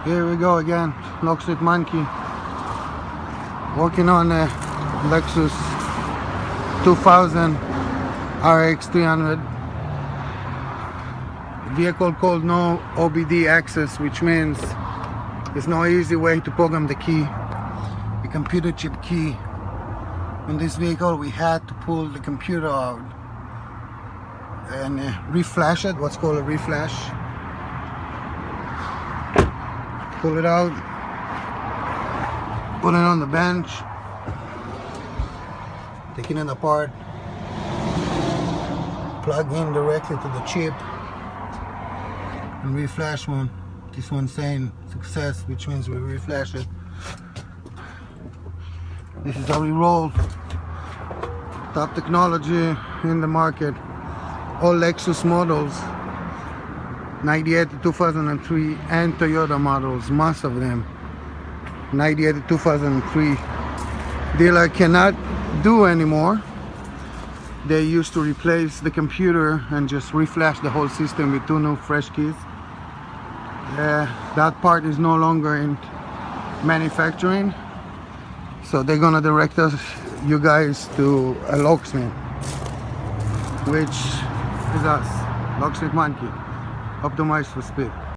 Here we go again, Locksmith Monkey, working on a Lexus 2000 RX300 vehicle called no OBD access, which means there's no easy way to program the key, the computer chip key. On this vehicle we had to pull the computer out and reflash it, what's called a reflash. Pull it out, put it on the bench, taking it apart, plug in directly to the chip, and reflash one. This one's saying success, which means we reflash it. This is how we roll. Top technology in the market. All Lexus models, 98 to 2003, and Toyota models, most of them, 98 to 2003. Dealer cannot do anymore. They used to replace the computer and just reflash the whole system with 2 new fresh keys. That part is no longer in manufacturing, so they're gonna direct you guys to a Locksmith, which is us, Locksmith Monkey, optimized for speed.